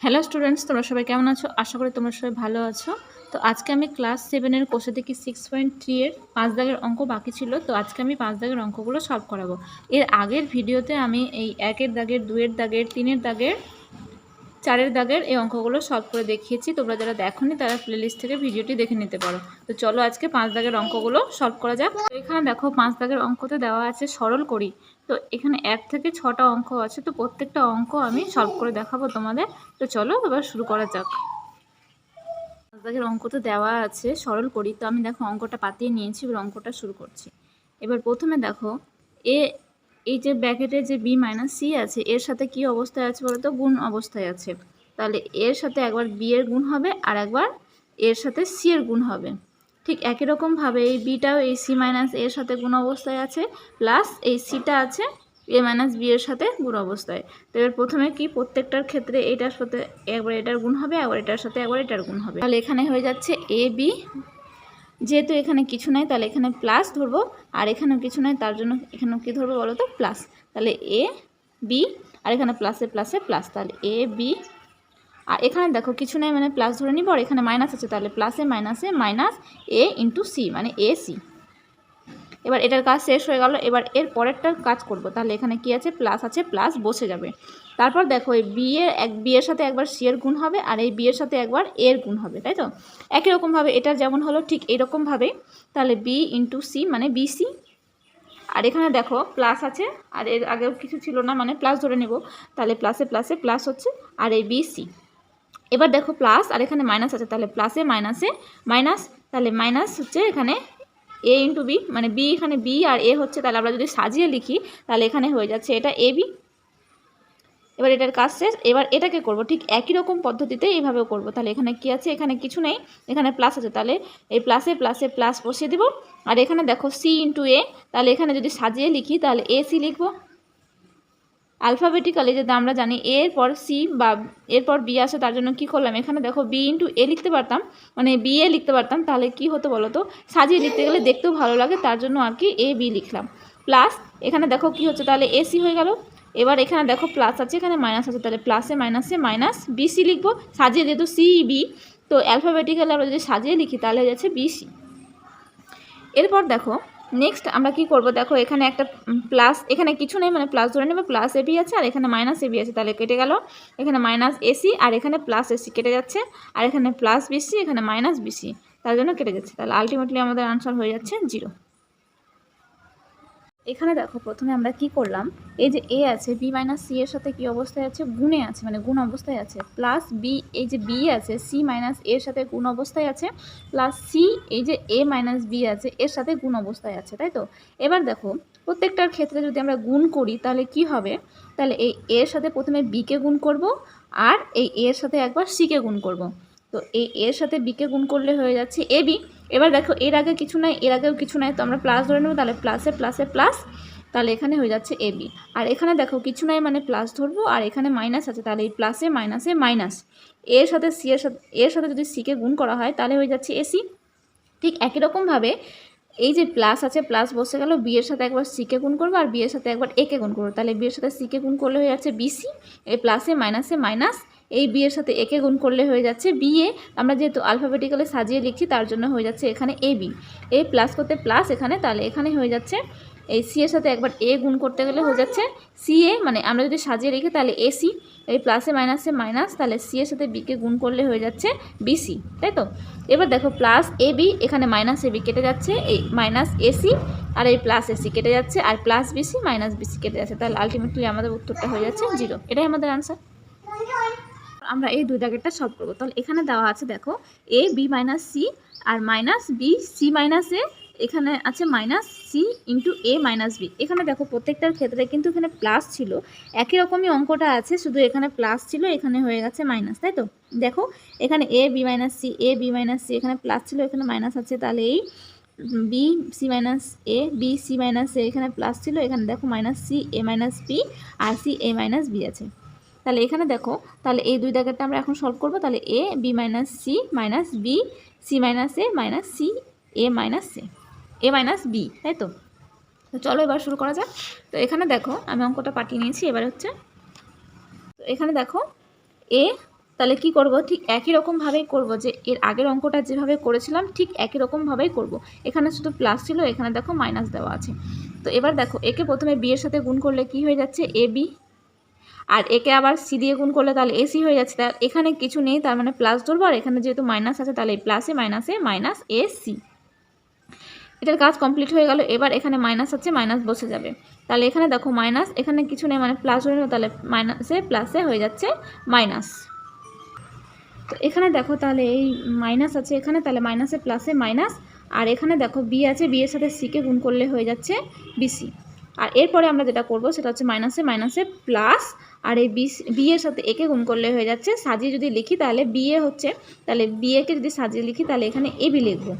Hello students, তোমরা সবাই কেমন আছো? আশা করি তোমরা সবাই ভালো আছো। তো আজকে আমি ক্লাস 7 এর কোষে থেকে 6.3 এর 5 দাগের অঙ্ক বাকি ছিল। তো আজকে আমি 5 দাগের অঙ্কগুলো সলভ করাবো। এর আগের ভিডিওতে আমি এই 1 এর দাগের, 2 এর দাগের, 3 এর দাগের, 4 এর দাগের এই অঙ্কগুলো সলভ করে দেখিয়েছি। তোমরা যারা দেখোনি তারা প্লেলিস্ট থেকে ভিডিওটি দেখে নিতে পারো। তো চলো আজকে 5 দাগের অঙ্কগুলো সলভ করা যাক। তো এখানে দেখো 5 দাগের অঙ্কতে দেওয়া আছে সরল করি। তো এখানে 1 থেকে 6টা অঙ্ক আছে। তো প্রত্যেকটা অঙ্ক আমি সলভ করে দেখাবো তোমাদের। তো চলো এবার শুরু করা যাক। 5 দাগের অঙ্কতে দেওয়া আছে সরল করি। তো আমি দেখো অঙ্কটা পাতিয়ে নিয়েছি, এবার অঙ্কটা শুরু করছি। এবার প্রথমে দেখো এই যে ব্র্যাকেটে যে বি মাইনাস সি আছে এর সাথে কি অবস্থায় আছে বলো তো? গুণ অবস্থায় আছে। তাহলে এর সাথে একবার বি এর গুণ হবে আর একবার এর সাথে সি এর গুণ হবে। ঠিক একই রকমভাবে এই বিটাও এই সি মাইনাস এর সাথে গুণ অবস্থায় আছে, প্লাস এই সিটা আছে এ মাইনাস বি এর সাথে গুণ অবস্থায়। তো এবার প্রথমে কি প্রত্যেকটার ক্ষেত্রে এটার সাথে একবার এটার গুণ হবে, একবার এটার সাথে একবার এটার গুণ হবে। তাহলে এখানে হয়ে যাচ্ছে এ বি। যেহেতু এখানে কিছু নাই তাহলে এখানে প্লাস ধরবো, আর এখানেও কিছু নাই তার জন্য এখানেও কী ধরবো বলো তো? প্লাস। তাহলে এ বি, আর এখানে প্লাসে প্লাসে প্লাস, তাহলে এ বি। আর এখানে দেখো কিছু নাই মানে প্লাস ধরে নিব, আর এখানে মাইনাস আছে তাহলে প্লাসে মাইনাসে মাইনাস এ ইন্টু সি মানে এ সি। এবার এটার কাজ শেষ হয়ে গেল। এবার এর পরেরটার কাজ করব। তাহলে এখানে কি আছে? প্লাস আছে, প্লাস বসে যাবে। তারপর দেখো এই বি এর সাথে একবার সি এর গুণ হবে, আর এই বি এর সাথে একবার এর গুণ হবে, তাই তো? একই রকমভাবে এটা যেমন হলো ঠিক এইরকমভাবে তাহলে বি ইন্টু সি মানে বিসি। আর এখানে দেখো প্লাস আছে, আর এর আগেও কিছু ছিল না মানে প্লাস ধরে নেব। তাহলে প্লাসে প্লাসে প্লাস হচ্ছে, আর এই বিসি। এবার দেখো প্লাস আর এখানে মাইনাস আছে, তাহলে প্লাসে মাইনাসে মাইনাস, তাহলে মাইনাস হচ্ছে এখানে এ ইন্টু বি মানে বি, এখানে বি আর এ হচ্ছে, তাহলে আমরা যদি সাজিয়ে লিখি তাহলে এখানে হয়ে যাচ্ছে এটা এ বি। এবার এটার কাজ শেষ। এবার এটাকে করব ঠিক একই রকম পদ্ধতিতে এইভাবেও করব। তাহলে এখানে কি আছে? এখানে কিছু নেই, এখানে প্লাস আছে, তাহলে এই প্লাসে প্লাসে প্লাস বসিয়ে দেব। আর এখানে দেখো সি ইন্টু এ, তাহলে এখানে যদি সাজিয়ে লিখি তাহলে এ সি লিখবো। আলফাবেটিক্যালি যদি আমরা জানি এরপর সি বা এরপর বি আসে, তার জন্য কি করলাম? এখানে দেখো বি ইন্টু এ লিখতে পারতাম, মানে বি এ লিখতে পারতাম, তাহলে কি হতো বলো তো? সাজিয়ে লিখতে গেলে দেখতেও ভালো লাগে, তার জন্য আর কি এ বি লিখলাম। প্লাস এখানে দেখো কি হচ্ছে? তাহলে এ সি হয়ে গেল। এবার এখানে দেখো প্লাস আছে, এখানে মাইনাস আছে, তাহলে প্লাসে মাইনাসে মাইনাস বিসি লিখবো সাজিয়ে, যেহেতু সি বি। তো অ্যালফাবেটিক্যালি আমরা যদি সাজিয়ে লিখি তাহলে হয়ে যাচ্ছে বিসি। এরপর দেখো নেক্সট আমরা কি করব? দেখো এখানে একটা প্লাস, এখানে কিছু নেই মানে প্লাস ধরে নেবে, প্লাস এবি আছে আর এখানে মাইনাস এবি আছে, তাহলে কেটে গেল। এখানে মাইনাস এসি আর এখানে প্লাস এসি কেটে যাচ্ছে, আর এখানে প্লাস বিসি এখানে মাইনাস বিসি, তার জন্য কেটে যাচ্ছে। তাহলে আলটিমেটলি আমাদের আনসার হয়ে যাচ্ছে 0। এখানে দেখো প্রথমে আমরা কি করলাম, এই যে এ আছে বি মাইনাস সি এর সাথে কি অবস্থায় আছে? গুণে আছে, মানে গুণ অবস্থায় আছে। প্লাস বি, এই যে বি আছে সি মাইনাস এর সাথে গুণ অবস্থায় আছে, প্লাস সি এই যে এ মাইনাস বি আছে এর সাথে গুণ অবস্থায় আছে, তাই তো? এবার দেখো প্রত্যেকটার ক্ষেত্রে যদি আমরা গুণ করি তাহলে কি হবে? তাহলে এই এর সাথে প্রথমে বিকে গুণ করব, আর এই এর সাথে একবার সিকে গুণ করব। তো এই এর সাথে বিকে গুণ করলে হয়ে যাচ্ছে এ বি। এবার দেখো এর আগে কিছু নাই, এর আগেও কিছু নাই, তো আমরা প্লাস ধরে নেবো, তাহলে প্লাসে প্লাসে প্লাস, তাহলে এখানে হয়ে যাচ্ছে এ বি। আর এখানে দেখো কিছু নাই মানে প্লাস ধরবো, আর এখানে মাইনাস আছে, তাহলে এই প্লাসে মাইনাসে মাইনাস এর সাথে সি এর সাথে যদি সিকে গুণ করা হয় তাহলে হয়ে যাচ্ছে এসি। ঠিক একই রকমভাবে এই যে প্লাস আছে, প্লাস বসে গেল, বি এর সাথে একবার সিকে গুণ করবো আর বি এর সাথে একবার একে গুণ করবো, তাহলে বি এর সাথে সিকে গুণ করলে হয়ে যাচ্ছে বিসি। এই প্লাসে মাইনাসে মাইনাস, এই বি এর সাথে একে গুণ করলে হয়ে যাচ্ছে বি এ। আমরা যেহেতু আলফাবেটিক্যালি সাজিয়ে লিখছি তার জন্য হয়ে যাচ্ছে এখানে এ বি। এই প্লাস করতে প্লাস এখানে, তাহলে এখানে হয়ে যাচ্ছে এই সি এর সাথে একবার এ গুণ করতে গেলে হয়ে যাচ্ছে সি এ, মানে আমরা যদি সাজিয়ে লিখি তাহলে এসি। এই প্লাসে মাইনাসে মাইনাস, তাহলে সি এর সাথে বিকে গুণ করলে হয়ে যাচ্ছে বিসি, তাই তো? এবার দেখো প্লাস এ বি, এখানে মাইনাস এ বি কেটে যাচ্ছে, এই মাইনাস এসি আর এই প্লাস এসি কেটে যাচ্ছে, আর প্লাস বিসি মাইনাস বিসি কেটে যাচ্ছে, তাহলে আলটিমেটলি আমাদের উত্তরটা হয়ে যাচ্ছে 0। এটাই আমাদের আনসার। আমরা এই দুই দাগেরটা সলভ করবো। তাহলে এখানে দেওয়া আছে দেখো এ বি মাইনাস সি আর মাইনাস বি সি মাইনাস এ, এখানে আছে minus C into A minus B. এখানে দেখো প্রত্যেকটার ক্ষেত্রে কিন্তু এখানে প্লাস ছিল, একই রকমই অঙ্কটা আছে, শুধু এখানে প্লাস ছিল এখানে হয়ে গেছে মাইনাস, তাই তো? দেখো এখানে এ বি মাইনাস সি, এ বি মাইনাস সি, এখানে প্লাস ছিল এখানে মাইনাস আছে, তাহলে এই B C minus A B C minus এ, এখানে প্লাস ছিল এখানে দেখো minus C A minus B R C A minus B আছে। তাহলে এখানে দেখো, তাহলে এই দুই দাগেরটা আমরা এখন সলভ করবো। তাহলে A B minus C minus B C minus A minus C A minus A minus B, তাই তো? তো চলো এবার শুরু করা যাক। তো এখানে দেখো আমি অঙ্কটা পাঠিয়ে নিয়েছি। এবার হচ্ছে তো এখানে দেখো এ তাহলে কি করব, ঠিক একই রকমভাবেই করব, যে এর আগের অঙ্কটা যেভাবে করেছিলাম ঠিক একই রকমভাবেই করব। এখানে শুধু প্লাস ছিল, এখানে দেখো মাইনাস দেওয়া আছে। তো এবার দেখো একে প্রথমে বি এর সাথে গুণ করলে কি হয়ে যাচ্ছে, এ বি, আর একে আবার সি দিয়ে গুণ করলে তাহলে এসি হয়ে যাচ্ছে। তার এখানে কিছু নেই, তার মানে প্লাস ধরবো, আর এখানে যেহেতু মাইনাস আছে তাহলে প্লাসে মাইনাসে মাইনাস এ সি। এটার কাজ কমপ্লিট হয়ে গেল। এবার এখানে মাইনাস আছে, মাইনাস বসে যাবে। তাহলে এখানে দেখো মাইনাস, এখানে কিছু নেই মানে প্লাস ধরে নেব, তাহলে মাইনাসে প্লাসে হয়ে যাচ্ছে মাইনাস। তো এখানে দেখো তাহলে এই মাইনাস আছে এখানে, তাহলে মাইনাসে প্লাসে মাইনাস, আর এখানে দেখো বি আছে, বি এর সাথে সিকে গুণ করলে হয়ে যাচ্ছে বিসি। আর এরপরে আমরা যেটা করব সেটা হচ্ছে মাইনাসে মাইনাসে প্লাস, আর এই বি এর সাথে একে গুণ করলে হয়ে যাচ্ছে, সাজিয়ে যদি লিখি তাহলে বি এ হচ্ছে, তাহলে বি একে যদি সাজিয়ে লিখি তাহলে এখানে এ বি লিখবো।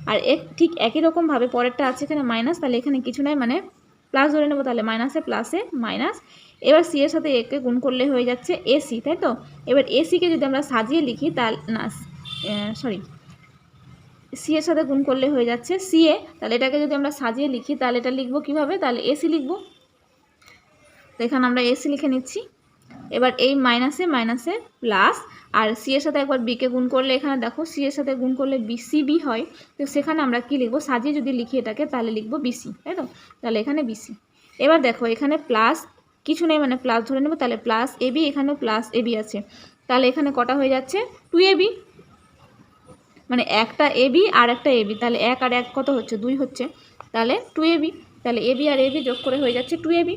আর ঠিক একই রকমভাবে পরেরটা আছে এখানে মাইনাস, তাহলে এখানে কিছু নাই মানে প্লাস ধরে নেবো, তাহলে মাইনাসে প্লাসে মাইনাস। এবার সি এর সাথে একে গুণ করলে হয়ে যাচ্ছে এসি, তাই তো। এবার এসিকে যদি আমরা সাজিয়ে লিখি তাহলে না, সি এর সাথে গুণ করলে হয়ে যাচ্ছে সিএ, তাহলে এটাকে যদি আমরা সাজিয়ে লিখি তাহলে এটা লিখবো কীভাবে, তাহলে এসি লিখবো। তো এখানে আমরা এসি লিখে নিচ্ছি। এবার এই মাইনাসে মাইনাসে প্লাস, আর সি এর সাথে একবার বিকে গুণ করলে এখানে দেখো সি এর সাথে গুণ করলে বিসিবি হয়, তো সেখানে আমরা কি লিখবো, সাজিয়ে যদি লিখি এটাকে তাহলে লিখবো বিসি, তাই তো। তাহলে এখানে বিসি। এবার দেখো এখানে প্লাস কিছু নেই মানে প্লাস ধরে নেবো, তাহলে প্লাস এবি, এখানেও প্লাস এবি আছে, তাহলে এখানে কটা হয়ে যাচ্ছে, 2ab, মানে একটা এবি আর একটা এবি, তাহলে 1 আর 1 কত হচ্ছে, 2 হচ্ছে, তাহলে 2ab, তাহলে এবি আর এবি যোগ করে হয়ে যাচ্ছে 2ab।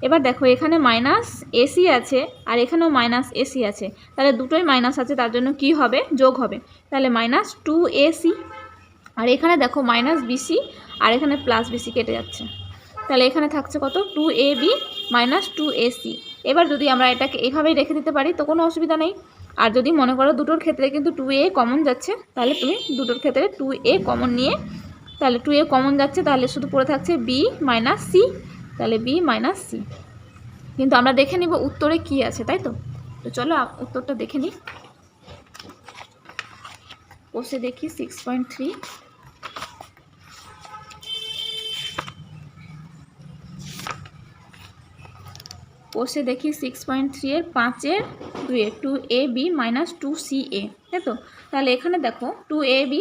এবার দেখো এখানে মাইনাস এসি আছে আর এখানেও মাইনাস এসি আছে, তাহলে দুটোই মাইনাস আছে, তার জন্য কি হবে, যোগ হবে, তাহলে মাইনাস 2ac। আর এখানে দেখো মাইনাস বিসি আর এখানে প্লাস বিসি কেটে যাচ্ছে, তাহলে এখানে থাকছে কত, 2ab মাইনাস 2ac। এবার যদি আমরা এটাকে এইভাবেই রেখে দিতে পারি তো কোনো অসুবিধা নেই। আর যদি মনে করো দুটোর ক্ষেত্রে কিন্তু 2a কমন যাচ্ছে, তাহলে তুমি দুটোর ক্ষেত্রে 2a কমন নিয়ে, তাহলে 2a কমন যাচ্ছে, তাহলে শুধু পড়ে থাকছে বি মাইনাস সি, তাহলে বি মাইনাস সি। কিন্তু আমরা দেখে নিব উত্তরে কি আছে, তাই তো। তো চলো উত্তরটা দেখে নিই। বসে দেখি 6.3, বসে দেখি 6.3 এর 5-এর 2-এ 2ab মাইনাস 2ca, তাই তো। তাহলে এখানে দেখো 2ab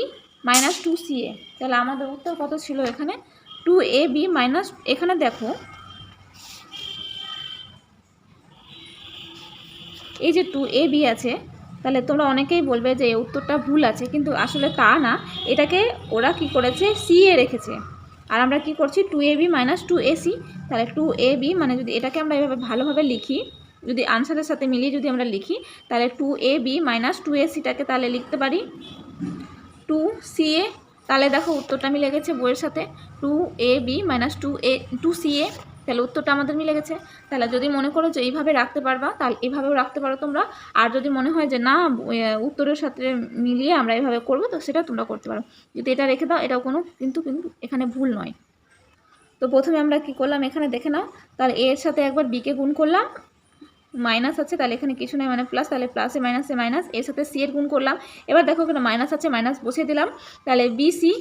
মাইনাস 2ca, তাহলে আমাদের উত্তর কত ছিল এখানে, 2ab মাইনাস, এখানে দেখো এই যে 2ab আছে, তাহলে তোমরা অনেকেই বলবে যে এই উত্তরটা ভুল আছে, কিন্তু আসলে তা না, এটাকে ওরা কি করেছে, ca রেখেছে, আর আমরা কি করছি 2ab মাইনাস 2ac, তাহলে 2ab মানে যদি এটাকে আমরা এভাবে ভালোভাবে লিখি, যদি আনসারের সাথে মিলিয়ে যদি আমরা লিখি তাহলে 2ab মাইনাস 2ac-টাকে তাহলে লিখতে পারি 2ca। তাহলে দেখো উত্তরটা মিলে গেছে বইয়ের সাথে, 2ab মাইনাস 2ca, তাহলে উত্তরটা আমাদের মিলে গেছে। তাহলে যদি মনে করো যে এইভাবে রাখতে পারবা তাহলে এইভাবেও রাখতে পারো তোমরা, আর যদি মনে হয় যে না উত্তরের সাথে মিলিয়ে আমরা এইভাবে করবো তো সেটা তোমরা করতে পারো। যদি এটা রেখে দাও এটাও কোনো কিন্তু এখানে ভুল নয়। তো প্রথমে আমরা কি করলাম এখানে দেখে নাও, তাহলে এর সাথে একবার বিকে গুণ করলাম, মাইনাস আছে তাহলে এখানে কিছু নেই মানে প্লাস, তাহলে প্লাসে মাইনাসে মাইনাস, এর সাথে সি এর গুণ করলাম, এবার দেখো এখানে মাইনাস আছে মাইনাস বসিয়ে দিলাম, তাহলে বিসি,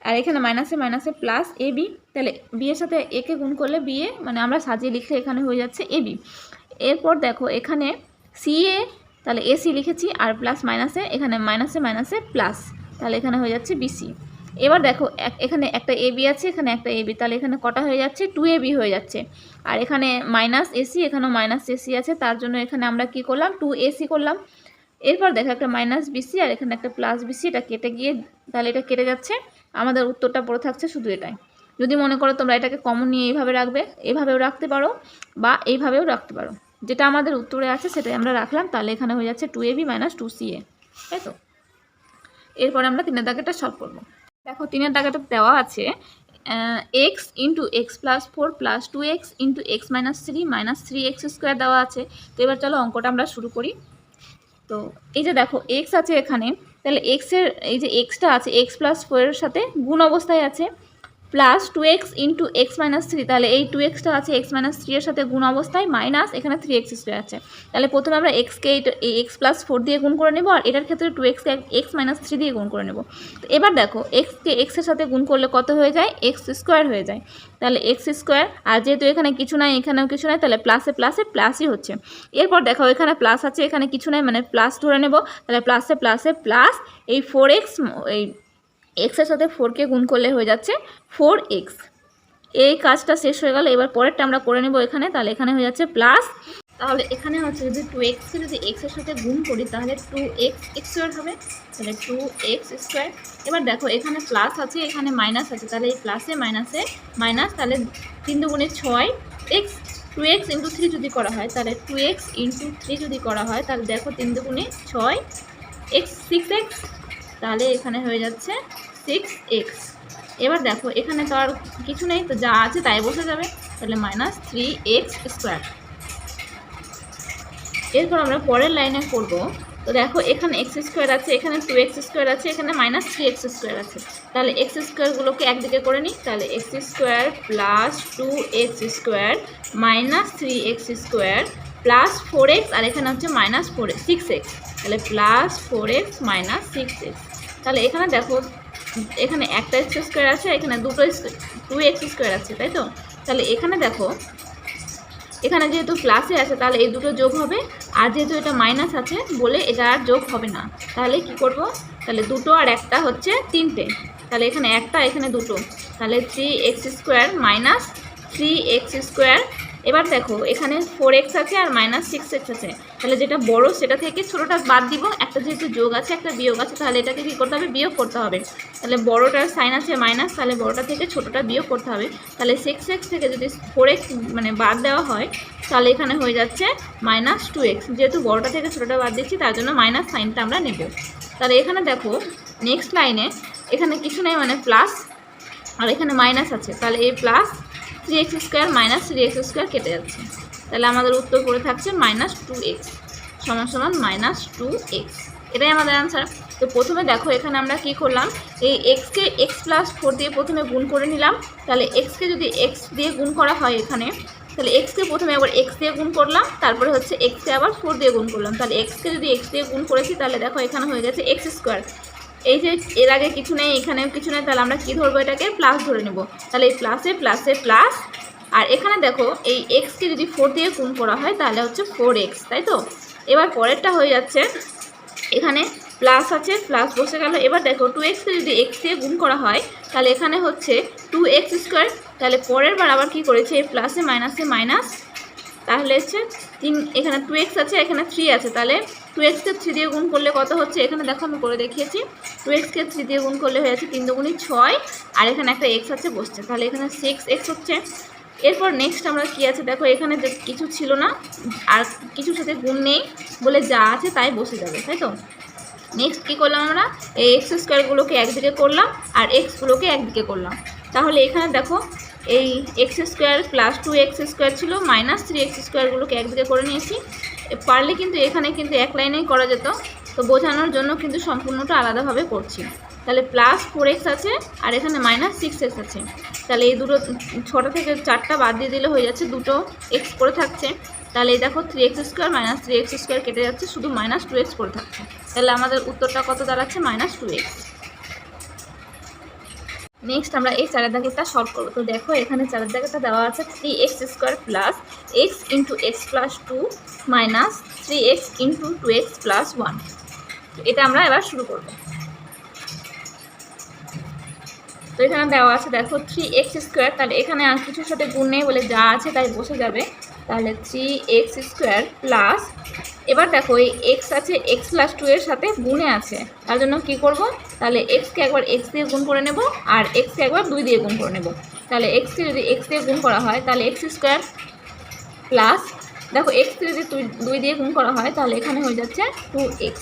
আর এখানে মাইনাসে মাইনাসে প্লাস এবি, তাহলে বি এর সাথে একে গুণ করলে বি এ মানে আমরা সাজিয়ে লিখলে এখানে হয়ে যাচ্ছে এবি। এরপর দেখো এখানে সি এ, তাহলে এসি লিখেছি, আর প্লাস মাইনাসে এখানে মাইনাসে মাইনাসে প্লাস, তাহলে এখানে হয়ে যাচ্ছে বিসি। এবার দেখো এখানে একটা এবি আছে এখানে একটা এবি, তাহলে এখানে কটা হয়ে যাচ্ছে, 2ab হয়ে যাচ্ছে, আর এখানে মাইনাস এসি এখানেও মাইনাস এসি আছে, তার জন্য এখানে আমরা কি করলাম 2ac করলাম। এরপর দেখো একটা মাইনাস বিসি আর এখানে একটা প্লাস বিসি, এটা কেটে গিয়ে তাহলে এটা কেটে যাচ্ছে, আমাদের উত্তরটা পড়ে থাকছে শুধু এটাই। যদি মনে করো তোমরা এটাকে কমন নিয়ে এইভাবে রাখবে, এইভাবেও রাখতে পারো বা এইভাবেও রাখতে পারো, যেটা আমাদের উত্তরে আছে সেটাই আমরা রাখলাম, তাহলে এখানে হয়ে যাচ্ছে 2ab মাইনাস 2ca, তাই তো। এরপরে আমরা 3-এর দাগেটা সলভ করবো। দেখো 3-এর দাগেটা দেওয়া আছে x into x plus 4 plus 2x into x minus 3 minus 3x square দেওয়া আছে। তো এবার চলো অঙ্কটা আমরা শুরু করি। তো এই যে দেখো x আছে এখানে, তাহলে x এর এই যে xটা আছে x প্লাস 4 এর সাথে গুণ অবস্থায় আছে, plus 2x into x minus three, তাহলে এই 2xটা আছে এক্স মাইনাস থ্রি এর সাথে গুণ অবস্থায়, মাইনাস এখানে 3x স্কোয়ার আছে। তাহলে প্রথমে আমরা এক্সকে এই এক্স প্লাস 4 দিয়ে গুণ করে নেব, আর এটার ক্ষেত্রে 2xকে এক্স মাইনাস থ্রি দিয়ে গুণ করে নেব। তো এবার দেখো এক্সকে এক্সের সাথে গুণ করলে কত হয়ে যায়, এক্স স্কোয়ার হয়ে যায়। তাহলে এক্স স্কোয়ার, আর যেহেতু এখানে কিছু নাই এখানেও কিছু নাই, তাহলে প্লাসে প্লাসে প্লাসই হচ্ছে। এরপর দেখো এখানে প্লাস আছে এখানে কিছু নাই, মানে প্লাস ধরে নেব। তাহলে প্লাসে প্লাসে প্লাস এই 4x, এই এক্সের সাথে 4কে গুণ করলে হয়ে যাচ্ছে 4x। এই কাজটা শেষ হয়ে গেল। এবার পরেরটা আমরা করে নেব এখানে। তাহলে এখানে হয়ে যাচ্ছে প্লাস, তাহলে এখানে হচ্ছে যদি 2xকে যদি এক্সের সাথে গুণ করি তাহলে 2x স্কোয়ার হবে, তাহলে 2x স্কোয়ার। এবার দেখো এখানে প্লাস আছে এখানে মাইনাস আছে, তাহলে এই প্লাসে মাইনাসে মাইনাস, তাহলে 3 দুগুণে 6x, 2x ইন্টু 3 যদি করা হয় তাহলে 2x ইন্টু 3 যদি করা হয় তাহলে দেখো 3 দুগুণে 6x, 6x, তাহলে এখানে হয়ে যাচ্ছে 6x। এবার দেখো এখানে তো আর কিছু নেই, তো যা আছে তাই বসে যাবে, তাহলে মাইনাস 3x স্কোয়ার। এরপর আমরা পরের লাইনে করব। তো দেখো এখানে এক্স স্কোয়ার আছে, এখানে 2x স্কোয়ার আছে, এখানে মাইনাস 3x স্কোয়ার আছে। তাহলে এক্স স্কোয়ারগুলোকে একদিকে করে নিই। তাহলে x square plus 2x square minus 3x square plus 4x, আর এখানে হচ্ছে মাইনাস 6x, তাহলে প্লাস 4x মাইনাস 6x। তাহলে এখানে দেখো এখানে একটা এক্স স্কোয়ার আছে, এখানে 2x স্কোয়ার আছে, তাই তো? তাহলে এখানে দেখো এখানে যেহেতু প্লাসে আছে তাহলে এই দুটো যোগ হবে, আর যেহেতু এটা মাইনাস আছে বলে এটা আর যোগ হবে না। তাহলে কি করব, তাহলে দুটো আর একটা হচ্ছে 3টে, তাহলে এখানে একটা এখানে দুটো, তাহলে 3x square minus 3x square. এবার দেখো এখানে 4x আছে আর মাইনাস 6x আছে, তাহলে যেটা বড় সেটা থেকে ছোটোটা বাদ দিব। একটা যেহেতু যোগ আছে একটা বিয়োগ আছে, তাহলে এটাকে কী করতে হবে, বিয়োগ করতে হবে। তাহলে বড়টার সাইন আছে মাইনাস, তাহলে বড়টা থেকে ছোটোটা বিয়োগ করতে হবে। তাহলে 6x থেকে যদি 4x মানে বাদ দেওয়া হয় তাহলে এখানে হয়ে যাচ্ছে মাইনাস 2x। যেহেতু বড়টা থেকে ছোটোটা বাদ দিচ্ছি তার জন্য মাইনাস সাইনটা আমরা নেব। তাহলে এখানে দেখো নেক্সট লাইনে এখানে কিছু নেই মানে প্লাস, আর এখানে মাইনাস আছে, তাহলে এই plus 3x square minus 3x square কেটে যাচ্ছে। তাহলে আমাদের উত্তর পড়ে থাকছে মাইনাস 2x সমান সমান মাইনাস 2x। এটাই আমাদের আনসার। তো প্রথমে দেখো এখানে আমরা কি করলাম, এই এক্সকে এক্স প্লাস 4 দিয়ে প্রথমে গুণ করে নিলাম। তাহলে এক্সকে যদি এক্স দিয়ে গুণ করা হয় এখানে, তাহলে এক্সকে প্রথমে আবার এক্স দিয়ে গুণ করলাম, তারপরে হচ্ছে এক্সকে আবার 4 দিয়ে গুণ করলাম। তাহলে এক্সকে যদি এক্স দিয়ে গুণ করেছি তাহলে দেখো এখানে হয়ে গেছে এক্স স্কোয়ার। এই যে এর আগে কিছু নেই এখানেও কিছু নেই, তাহলে আমরা কী ধরবো, এটাকে প্লাস ধরে নেব। তাহলে এই প্লাসে প্লাসে প্লাস, আর এখানে দেখো এই এক্সকে যদি 4 দিয়ে গুণ করা হয় তাহলে হচ্ছে 4x, তাই তো? এবার পরেরটা হয়ে যাচ্ছে এখানে প্লাস আছে প্লাস বসে গেল। এবার দেখো 2xকে যদি এক্স দিয়ে গুণ করা হয় তাহলে এখানে হচ্ছে 2x স্কোয়ার। তাহলে পরের বার আবার কী করেছে, এই প্লাসে মাইনাসে মাইনাস, তাহলে হচ্ছে 3, এখানে 2x আছে এখানে 3 আছে, তাহলে 2xকে 3 দিয়ে গুণ করলে কত হচ্ছে, এখানে দেখো আমি করে দেখিয়েছি। 2xকে 3 দিয়ে গুণ করলে হয়ে যাচ্ছে 3 দুগুণে 6, আর এখানে একটা x আছে বসছে, তাহলে এখানে 6x হচ্ছে। এরপর নেক্সট আমরা কি আছে দেখো, এখানে যে কিছু ছিল না আর কিছুর সাথে গুণ নেই বলে যা আছে তাই বসে যাবে, তাই তো? নেক্সট কী করলাম আমরা, এই এক্স স্কোয়ারগুলোকে একদিকে করলাম আর এক্সগুলোকে একদিকে করলাম। তাহলে এখানে দেখো এই x square plus 2x square ছিল মাইনাস 3x স্কোয়ারগুলোকে একদিকে করে নিয়েছি। পারলে কিন্তু এখানে কিন্তু এক লাইনেই করা যেত, তো বোঝানোর জন্য কিন্তু সম্পূর্ণটা আলাদাভাবে করছি। তাহলে প্লাস 4x আছে আর এখানে মাইনাস 6x আছে, তাহলে এই দুটো 6টা থেকে 4টা বাদ দিয়ে দিলে হয়ে যাচ্ছে দুটো x করে থাকছে। তাহলে এই দেখো 3x square minus 3x square কেটে যাচ্ছে, শুধু মাইনাস 2x করে থাকছে। তাহলে আমাদের উত্তরটা কত দাঁড়াচ্ছে, মাইনাস 2x। নেক্সট আমরা এই চারের দাগেরটা সলভ করবো। তো দেখো এখানে চারের দাগেরটা দেওয়া আছে 3x square plus x into x plus 2 minus 3x into 2x plus 1। এটা আমরা এবার শুরু করবো। তো এখানে দেওয়া আছে দেখো 3x স্কোয়ার, তাহলে এখানে আর কিছুর সাথে গুণ নেই বলে যা আছে তাই বসে যাবে। তাহলে 3x স্কোয়ার প্লাস, এবার দেখো এই x আছে x প্লাস 2 এর সাথে গুণে আছে, তার জন্য কি করব, তাহলে xকে একবার x দিয়ে গুণ করে নেব আর xকে একবার 2 দিয়ে গুণ করে নেব। তাহলে xকে যদি x দিয়ে গুণ করা হয় তাহলে x স্কোয়ার প্লাস, দেখো xকে যদি 2 দিয়ে গুণ করা হয় তাহলে এখানে হয়ে যাচ্ছে 2x।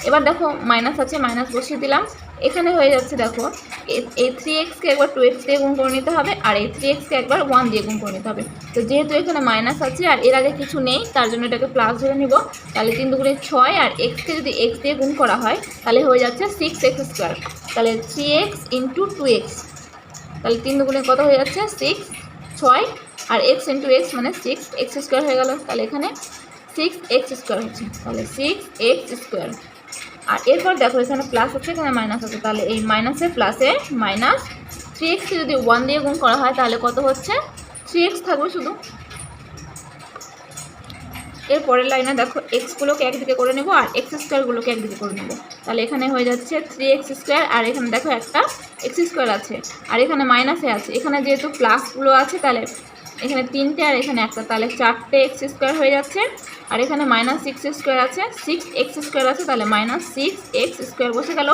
এবার দেখো মাইনাস আছে মাইনাস বসিয়ে দিলাম, এখানে হয়ে যাচ্ছে দেখো এই 3xকে একবার 2x দিয়ে গুণ করে নিতে হবে আর এই 3xকে একবার 1 দিয়ে গুণ করে নিতে হবে। তো যেহেতু এখানে মাইনাস আছে আর এর আগে কিছু নেই তার জন্য এটাকে প্লাস ধরে নিব। তাহলে 3 দুগুণে 6 আর xকে যদি x দিয়ে গুণ করা হয় তাহলে হয়ে যাচ্ছে 6x স্কোয়ার। তাহলে 3x ইন্টু 2x, তাহলে 3 দুগুণে কত হয়ে যাচ্ছে 6, 6 আর x ইন্টু এক্স মানে 6x স্কোয়ার হয়ে গেল। তাহলে এখানে 6x স্কোয়ার হচ্ছে, তাহলে 6x স্কোয়ার। আর এরপর দেখো এখানে প্লাস আছে, এখানে মাইনাস আছে, তাহলে এই মাইনাসে প্লাসে মাইনাস 3xকে যদি 1 দিয়ে গুণ করা হয় তাহলে কত হচ্ছে 3x থাকবে শুধু। এর পরের লাইনে দেখো এক্সগুলোকে একদিকে করে নেব আর এক্স স্কোয়ারগুলোকে একদিকে করে নেব। তাহলে এখানে হয়ে যাচ্ছে 3x স্কোয়ার, আর এখানে দেখো একটা এক্স স্কোয়ার আছে আর এখানে মাইনাসে আছে, এখানে যেহেতু প্লাসগুলো আছে তাহলে এখানে 3টে আর এখানে একটা, তাহলে 4টে এক্স স্কোয়ার হয়ে যাচ্ছে। আর এখানে মাইনাস 6 স্কোয়ার আছে, 6x স্কোয়ার আছে, তাহলে মাইনাস 6x স্কোয়ার বসে গেল।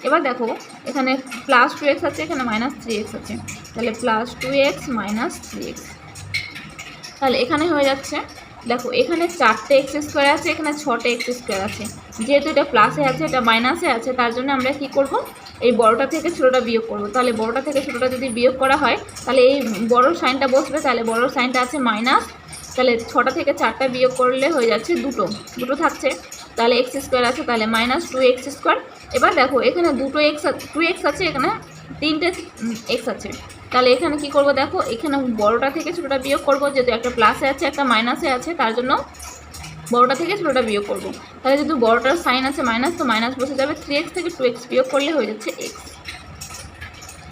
এবার দেখো এখানে প্লাস 2x আছে, এখানে মাইনাস 3x আছে, তাহলে প্লাস 2x মাইনাস 3x। তাহলে এখানে হয়ে যাচ্ছে দেখো এখানে 4টে এক্স স্কোয়ার আছে, এখানে 6টে এক্স স্কোয়ার আছে, যেহেতু এটা প্লাসে আছে এটা মাইনাসে আছে তার জন্য আমরা কি করব এই বড়টা থেকে ছোটোটা বিয়োগ করব। তাহলে বড়টা থেকে ছোটোটা যদি বিয়োগ করা হয় তাহলে এই বড় সাইনটা বসবে, তাহলে বড় সাইনটা আছে মাইনাস, তাহলে 6টা থেকে 4টা বিয়োগ করলে হয়ে যাচ্ছে দুটো থাকছে, তাহলে এক্স স্কোয়ার আছে, তাহলে মাইনাস 2x স্কোয়ার। এবার দেখো এখানে 2x আছে, এখানে 3টে এক্স আছে, তাহলে এখানে কি করব দেখো এখানে বড়টা থেকে ছোটোটা বিয়োগ করব, যেহেতু একটা প্লাসে আছে একটা মাইনাসে আছে তার জন্য বড়টা থেকে ছোটোটা বিয়োগ করব। তাহলে যেহেতু বড়টার সাইন আছে মাইনাস, তো মাইনাস বসে যাবে, 3x থেকে 2x বিয়োগ করলে হয়ে যাচ্ছে x।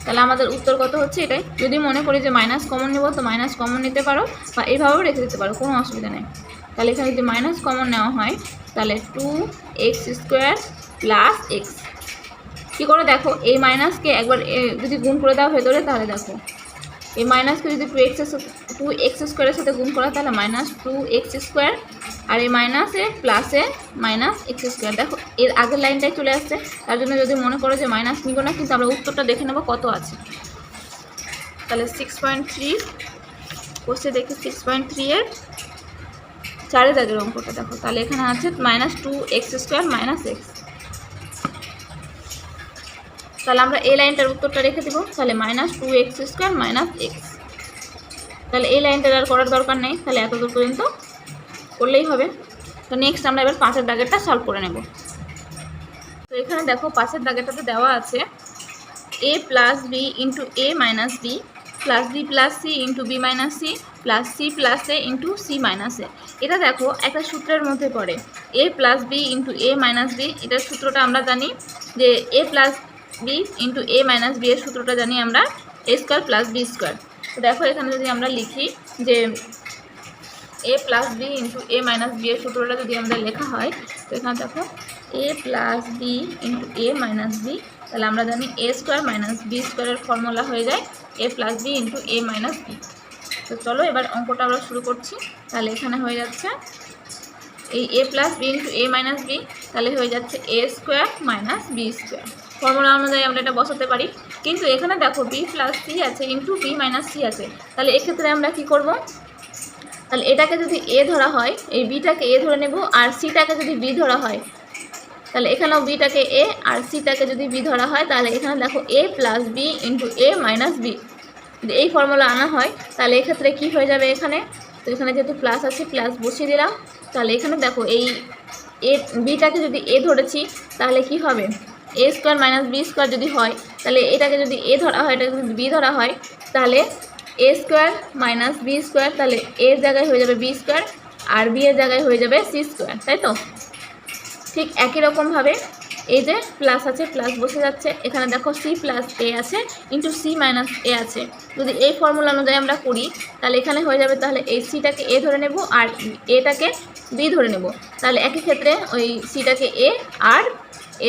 তাহলে আমাদের উত্তর কত হচ্ছে এটাই। যদি মনে করি যে মাইনাস কমন নেব তো মাইনাস কমন নিতে পারো বা এইভাবেও রেখে দিতে পারো, কোনো অসুবিধা নেই। তাহলে এখানে যদি মাইনাস কমন নেওয়া হয় তাহলে 2x স্কোয়ার প্লাস এক্স। কী করে দেখো এই মাইনাসকে একবার যদি গুণ করে দেওয়া ভেতরে, তাহলে দেখো এই মাইনাসকে যদি 2x স্কোয়ারের সাথে গুণ করা তাহলে মাইনাস 2x স্কোয়ার, আর এই মাইনাসে প্লাসে মাইনাস এক্স স্কোয়ার। দেখো এর আগের লাইনটাই চলে আসছে, তার জন্য যদি মনে করো যে মাইনাস নিব না, কিন্তু আমরা উত্তরটা দেখে নেব কত আছে। তাহলে 6.3 কোশ্চেন দেখি 6.3 এর 4 দাগের অঙ্কটা দেখো, তাহলে এখানে আছে minus 2x square minus x. তাহলে আমরা এই লাইনটার উত্তরটা রেখে দেবো, তাহলে minus 2x square minus x. তাহলে এই লাইনটার আর করার দরকার নেই, তাহলে এতদূর পর্যন্ত করলেই হবে। তো নেক্সট আমরা এবার 5-এর দাগেরটা সলভ করে নেব। তো এখানে দেখো 5-এর দাগেরটাতে দেওয়া আছে a plus B into A minus B plus B plus C into B minus C plus C plus A into C minus A. এটা দেখো একটা সূত্রের মধ্যে পড়ে, A plus B into A minus B. এটার সূত্রটা আমরা জানি যে A plus B into A minus B এর সূত্রটা জানি আমরা A square plus B square. তো দেখো এখানে যদি আমরা লিখি যে A plus B into A minus B এর সূত্রটা যদি আমাদের লেখা হয়, তো এখানে দেখো এ plus B into A minus B, তাহলে আমরা জানি এ স্কোয়ার মাইনাস বি স্কোয়ারের ফর্মুলা হয়ে যায় এ plus B into A minus B. তো চলো এবার অঙ্কটা আমরা শুরু করছি। তাহলে এখানে হয়ে যাচ্ছে এই A plus B into A minus B, তাহলে হয়ে যাচ্ছে A square minus B square. Formula অনুযায়ী আমরা এটা বসাতে পারি, কিন্তু এখানে দেখো বি প্লাস সি আছে ইন্টু বি মাইনাস সি আছে, তাহলে এক্ষেত্রে আমরা কি করব, তাহলে এটাকে যদি এ ধরা হয় এই বিটাকে এ ধরে নেব, আর সিটাকে যদি বি ধরা হয় তাহলে এখানেও বিটাকে এ আর সিটাকে যদি বি ধরা হয়, তাহলে এখানে দেখো এ plus B into A minus B. যদি এই ফর্মুলা আনা হয় তাহলে এক্ষেত্রে কী হয়ে যাবে এখানে, তো এখানে যেহেতু প্লাস আছে প্লাস বসিয়ে দিলাম। তাহলে এখানে দেখো এই এ বিটাকে যদি এ ধরেছি তাহলে কি হবে এ স্কোয়ার মাইনাস বি স্কোয়ার যদি হয়, তাহলে এটাকে যদি এ ধরা হয় এটাকে যদি বি ধরা হয় তাহলে এ স্কোয়ার মাইনাস বি স্কোয়ার, তাহলে এর জায়গায় হয়ে যাবে বি স্কোয়ার আর বি এর জায়গায় হয়ে যাবে সি স্কোয়ার, তাই তো। ঠিক একই রকমভাবে এই যে প্লাস আছে প্লাস বসে যাচ্ছে, এখানে দেখো সি প্লাস এ আছে ইন্টু সি মাইনাস এ আছে। যদি এই ফর্মুলা অনুযায়ী আমরা করি তাহলে এখানে হয়ে যাবে, তাহলে এই সিটাকে এ ধরে নেব আর এটাকে বি ধরে নেব, তাহলে একই ক্ষেত্রে ওই সিটাকে এ আর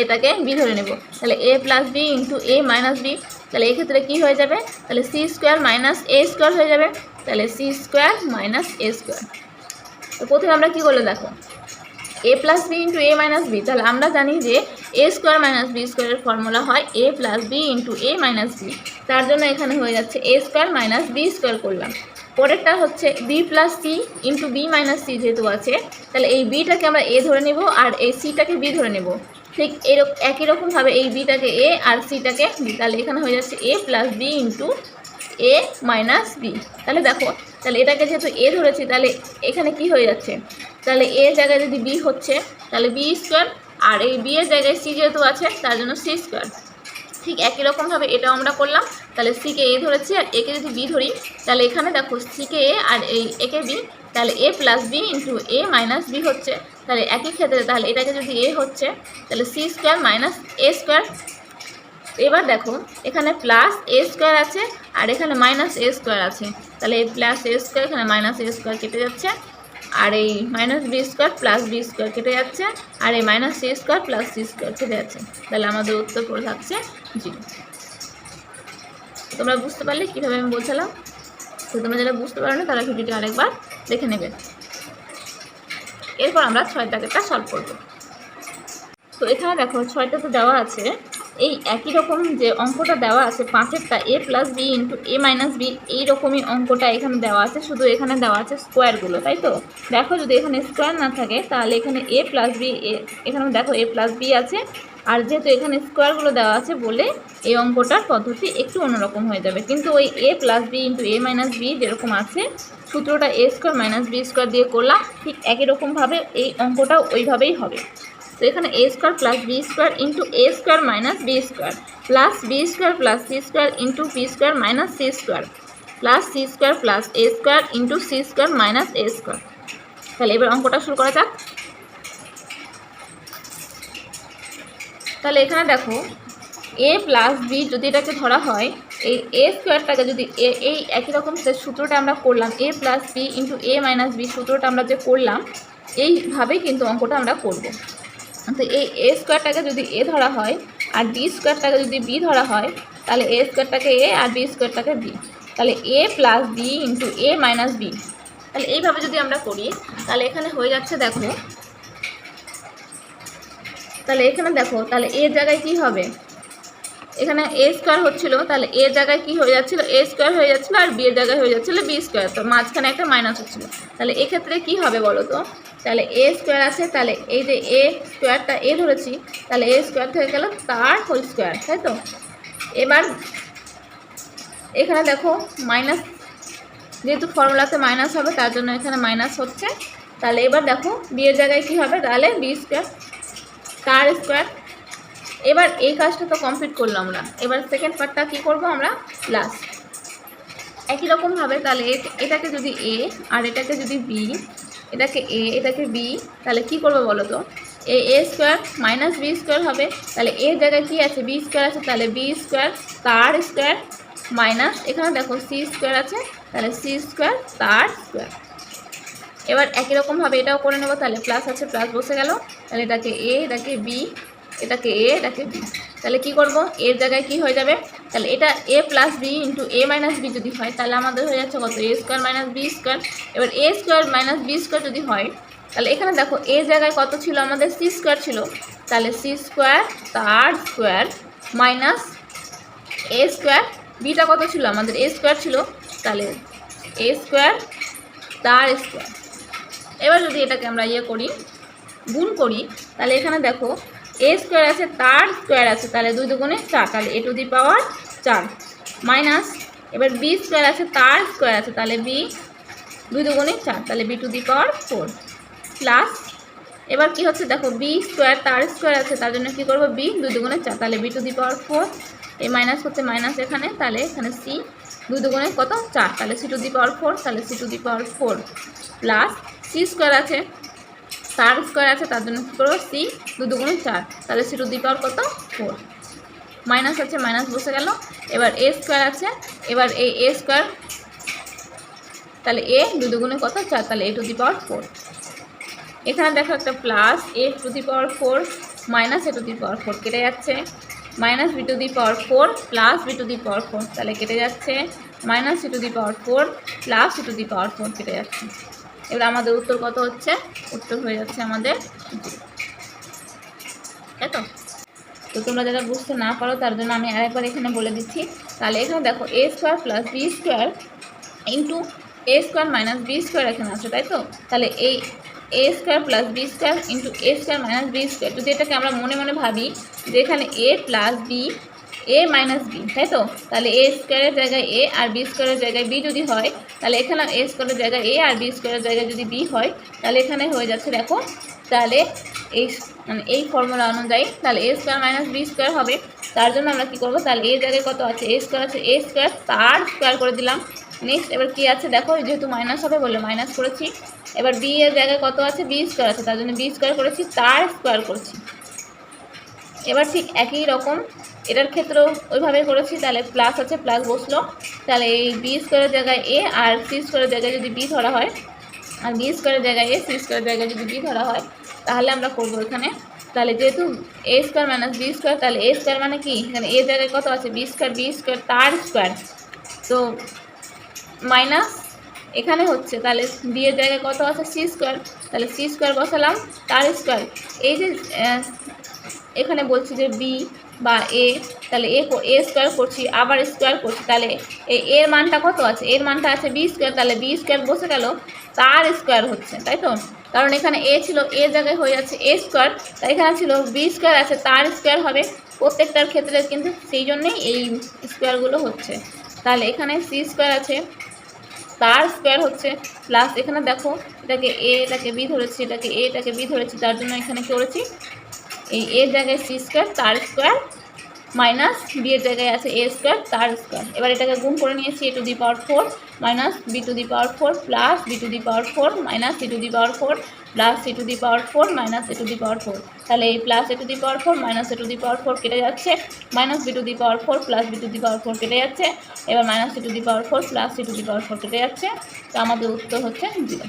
এটাকে বি ধরে নেব, তাহলে এ plus B into A minus B. তাহলে এক্ষেত্রে কী হয়ে যাবে, তাহলে C square minus A square হয়ে যাবে, তাহলে C square minus A square. তো প্রথমে আমরা কী করলে দেখো এ plus B into A minus B, তাহলে আমরা জানি যে এ স্কোয়ার মাইনাস বি স্কোয়ারের ফর্মুলা হয় এ plus B into A minus B, তার জন্য এখানে হয়ে যাচ্ছে A square minus B square করলাম। পরেরটা হচ্ছে B plus C into B minus C, যেহেতু আছে তাহলে এই বিটাকে আমরা এ ধরে নেব আর এই সিটাকে বি ধরে নেব। ঠিক একই রকমভাবে এই বিটাকে এ আর সিটাকে বি, তাহলে এখানে হয়ে যাচ্ছে এ plus B into A minus B. তাহলে দেখো তাহলে এটাকে যেহেতু এ ধরেছি তাহলে এখানে কি হয়ে যাচ্ছে, তাহলে এ জায়গায় যদি বি হচ্ছে তাহলে বি স্কোয়ার, আর এই বি এর জায়গায় সি যেহেতু আছে তার জন্য সি স্কোয়ার। ঠিক একই রকমভাবে এটাও আমরা করলাম। তাহলে সিকে এ ধরেছি আর একে যদি বি ধরি, তাহলে এখানে দেখো সিকে এ আর এই একে বি, তাহলে এ plus B into A minus B হচ্ছে। তাহলে একই ক্ষেত্রে তাহলে এটাকে যদি এ হচ্ছে, তাহলে C square minus A square. এবার দেখো এখানে প্লাস এ স্কোয়ার আছে আর এখানে মাইনাস এ স্কোয়ার আছে, তাহলে এই প্লাস এ স্কোয়ার এখানে মাইনাস এ স্কোয়ার কেটে যাচ্ছে, আর এই minus B square plus B square কেটে যাচ্ছে, আর এই minus C square plus C square কেটে যাচ্ছে। তাহলে আমাদের উত্তর পড়ে থাকছে 0। তোমরা বুঝতে পারলে কীভাবে আমি বলছিলাম? তো তোমরা যারা বুঝতে পারো না তারা ভিডিওটি আরেকবার দেখে নেবে। এরপর আমরা 6 দাগেরটা সলভ করব। তো এখানে দেখো 6টা তো দেওয়া আছে, এই একই রকম যে অঙ্কটা দেওয়া আছে 5এরটা এ plus B into A minus B, এইরকমই অঙ্কটা এখানে দেওয়া আছে, শুধু এখানে দেওয়া আছে স্কোয়ারগুলো, তাই তো? দেখো যদি এখানে স্কোয়ার না থাকে তাহলে এখানে এ প্লাস বি, এখানে দেখো এ প্লাস বি আছে, আর যেহেতু এখানে স্কোয়ারগুলো দেওয়া আছে বলে এই অঙ্কটার পদ্ধতি একটু অন্যরকম হয়ে যাবে। কিন্তু ওই এ plus B into A minus B যেরকম আছে, সূত্রটা এ স্কোয়ার মাইনাস বি স্কোয়ার দিয়ে করলাম, ঠিক একই রকমভাবে এই অঙ্কটাও ওইভাবেই হবে। তো এখানে A square plus B square into A square minus B square plus B square plus C square into B square minus C square plus C square plus A square into C square minus A square. তাহলে এবার অঙ্কটা শুরু করা যাক। তাহলে এখানে দেখো এ plus B যদি এটাকে ধরা হয়, এই এ স্কোয়ারটাকে যদি এই একই রকম যে সূত্রটা আমরা করলাম এ plus B into A minus B সূত্রটা আমরা যে করলাম, এইভাবেই কিন্তু অঙ্কটা আমরা করব। তো এই এ স্কোয়ারটাকে যদি এ ধরা হয় আর বি স্কোয়ারটাকে যদি বি ধরা হয়, তাহলে এ স্কোয়ারটাকে এ আর বি স্কোয়ারটাকে বি, তাহলে এ plus B into A minus B. তাহলে এইভাবে যদি আমরা করি তাহলে এখানে হয়ে যাচ্ছে দেখো, তাহলে এখানে দেখো তাহলে এর জায়গায় কি হবে, এখানে এ স্কোয়ার হচ্ছিল, তাহলে এর জায়গায় কি হয়ে যাচ্ছিল, এ স্কোয়ার হয়ে যাচ্ছিল, আর বি এর জায়গায় হয়ে যাচ্ছিল বি স্কোয়ার, তো মাঝখানে একটা মাইনাস হচ্ছিল। তাহলে এক্ষেত্রে কি হবে বলো তো, তাহলে এ স্কোয়ার আছে, তাহলে এই যে এ স্কোয়ারটা এ ধরেছি, তাহলে এ স্কোয়ার থেকে গেল তার হোল স্কোয়ার, তাই তো? এবার এখানে দেখো মাইনাস, যেহেতু ফর্মুলাতে মাইনাস হবে তার জন্য এখানে মাইনাস হচ্ছে। তাহলে এবার দেখো বি এর জায়গায় কী হবে, তাহলে বি স্কোয়ার তার স্কোয়ার। এবার এই কাজটা তো কমপ্লিট করলাম আমরা, এবার সেকেন্ড পার্টটা কী করবো আমরা, প্লাস একই রকমভাবে। তাহলে এটাকে যদি এ আর এটাকে যদি বি, এটাকে এ এটাকে বি, তাহলে কি করবো বলো তো, এ স্কোয়ার মাইনাস বি স্কোয়ার হবে। তাহলে এর জায়গায় কী আছে, বি স্কোয়ার আছে, তাহলে বি স্কোয়ার তার স্কোয়ার মাইনাস এখানে দেখো সি স্কোয়ার আছে, তাহলে সি স্কোয়ার তার স্কোয়ার। এবার একই রকমভাবে এটাও করে নেবো, তাহলে প্লাস আছে প্লাস বসে গেল, তাহলে এটাকে এ এটাকে বি, এটাকে এ এটাকে বি, তাহলে কি করব, এর জায়গায় কি হয়ে যাবে, তাহলে এটা এ plus B into A minus B যদি হয়, তাহলে আমাদের হয়ে যাচ্ছে কত, এ স্কোয়ার মাইনাস বি স্কোয়ার। এবার এ স্কোয়ার মাইনাস বি স্কোয়ার যদি হয়, তাহলে এখানে দেখো এর জায়গায় কত ছিল আমাদের, সি স্কোয়ার ছিল, তাহলে সি স্কোয়ার তার square minus A square, beta কত ছিল আমাদের, এ স্কোয়ার ছিল, তাহলে এ স্কোয়ার তার স্কোয়ার। এবার যদি এটাকে আমরা করি, গুণ করি, তাহলে এখানে দেখো এ স্কোয়ার আছে তার স্কোয়ার আছে, তাহলে 2 দুগুণে 4, তাহলে এ টু দি পাওয়ার 4 মাইনাস, এবার বি স্কোয়ার আছে তার স্কোয়ার আছে, তাহলে বি 2 দুগুণে 4, তাহলে B to the power 4 plus, এবার কি হচ্ছে দেখো বি স্কোয়ার তার স্কোয়ার আছে, তার জন্য কী করবো, বি 2 দুগুণে 4, তাহলে বি টু দি পাওয়ার 4, এই মাইনাস হচ্ছে মাইনাস এখানে, তাহলে এখানে সি 2 দুগুণে কত 4, তাহলে সি টু দি পাওয়ার 4, তাহলে C to the power 4 plus C square আছে তার স্কোয়ার আছে, তার জন্য কী করবো, সি 2 দুগুণে 4, তাহলে সি টু দি পাওয়ার কত 4, মাইনাস আছে মাইনাস বসে গেল। এবার এ স্কোয়ার আছে, এবার এই এ স্কোয়ার, তাহলে এ 2 দুগুণে কত 4, তাহলে এ টু দি পাওয়ার 4। এখানে দেখো একটা plus A to the power 4 minus A to the power 4 কেটে যাচ্ছে, minus B to the power 4 plus B to the power 4, তাহলে কেটে যাচ্ছে, minus C to the power 4 plus C to the power 4 কেটে যাচ্ছে। এবার আমাদের উত্তর কত হচ্ছে, উত্তর হয়ে যাচ্ছে আমাদের 0, তাই তো? তো তোমরা যারা বুঝতে না পারো তার জন্য আমি আরেকবার এখানে বলে দিচ্ছি। তাহলে এখানে দেখো A square plus B square into A square minus B square এখানে আছে, তাই তো? তাহলে এই A square plus B square into A square minus B square, যদি এটাকে আমরা মনে মনে ভাবি যে এখানে A plus B A minus B, তাই তো? তাহলে এ স্কোয়ারের জায়গায় এ আর বি স্কোয়ারের জায়গায় বি যদি হয়, তাহলে এখানে এ স্কোয়ারের জায়গায় এ আর বি স্কোয়ারের জায়গায় যদি বি হয়, তাহলে এখানে হয়ে যাচ্ছে দেখো, তাহলে এই মানে এই ফর্মুলা অনুযায়ী তাহলে এ স্কোয়ার মাইনাস বি স্কোয়ার হবে। তার জন্য আমরা কী করবো, তাহলে এ জায়গায় কত আছে, এ স্কোয়ার আছে, এ স্কোয়ার তার স্কোয়ার করে দিলাম। নেক্সট এবার কী আছে দেখো, যেহেতু মাইনাস হবে বলে মাইনাস করেছি। এবার বি এর জায়গায় কত আছে, বি স্কোয়ার আছে, তার জন্য বি স্কোয়ার করেছি, তার স্কোয়ার করেছি। এবার ঠিক একই রকম এটার ক্ষেত্রেও ওইভাবে করেছি, তাহলে প্লাস আছে, প্লাস বসলো। তাহলে এই বি স্কোয়ারের জায়গায় এ আর সি স্কোয়ারের জায়গায় যদি বি ধরা হয়, আর বি স্কোয়ারের জায়গায় এ সি স্কোয়ারের জায়গায় যদি বি ধরা হয়, তাহলে আমরা করবো এখানে, তাহলে যেহেতু এ স্কোয়ার মাইনাস বি স্কোয়ার, তাহলে এ স্কোয়ার মানে কি, এখানে এ জায়গায় কত আছে, বি স্কোয়ার তার স্কোয়ার, তো মাইনাস এখানে হচ্ছে, তাহলে বি এর জায়গায় কত আছে, সি স্কোয়ার, তাহলে সি স্কোয়ার বসালাম, তার স্কোয়ার। এই যে এখানে বলছি যে বি বা এ, তাহলে এ স্কোয়ার করছি, আবার স্কোয়ার করছি, তাহলে এর মানটা কত আছে, এর মানটা আছে বি স্কোয়ার, তাহলে বি স্কোয়ার বসে গেল, তার স্কোয়ার হচ্ছে, তাই তো? কারণ এখানে এ ছিল, এ জায়গায় হয়ে যাচ্ছে এ স্কোয়ার, তাই এখানে ছিল বি স্কোয়ার আছে, তার স্কোয়ার হবে প্রত্যেকটার ক্ষেত্রে, কিন্তু সেই জন্যেই এই স্কোয়ারগুলো হচ্ছে। তাহলে এখানে সি স্কোয়ার আছে, তার স্কোয়ার হচ্ছে, প্লাস এখানে দেখো এটাকে এ এটাকে বি ধরেছি, এটাকে এ এটাকে বি ধরেছি, তার জন্য এখানে করেছি এই এ জায়গায় সি স্কোয়ার তার স্কোয়ার মাইনাস বি এর জায়গায় আছে এ স্কোয়ার তার স্কোয়ার। এবার এটাকে গুণ করে নিয়েছি, a to the power 4 minus B to the power 4 plus B to the power 4 minus C to the power 4 plus C to the power 4 minus A to the power 4। তাহলে এই plus A to the power 4 minus A to the power 4 কেটে যাচ্ছে, minus B to the power 4 plus B to the power 4 কেটে যাচ্ছে, এবার minus C to the power 4 plus C to the power 4 কেটে যাচ্ছে। তো আমাদের উত্তর হচ্ছে 0।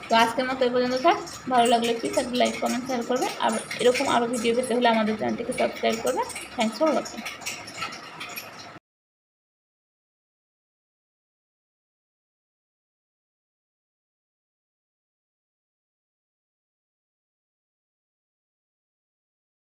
তো আজকের মতো এই পর্যন্ত থাক। ভালো লাগলে প্লিজ একটা লাইক কমেন্ট শেয়ার করবে, আর এরকম আরও ভিডিও পেতে হলে আমাদের চ্যানেলটিকে সাবস্ক্রাইব করবে। Thanks for watching.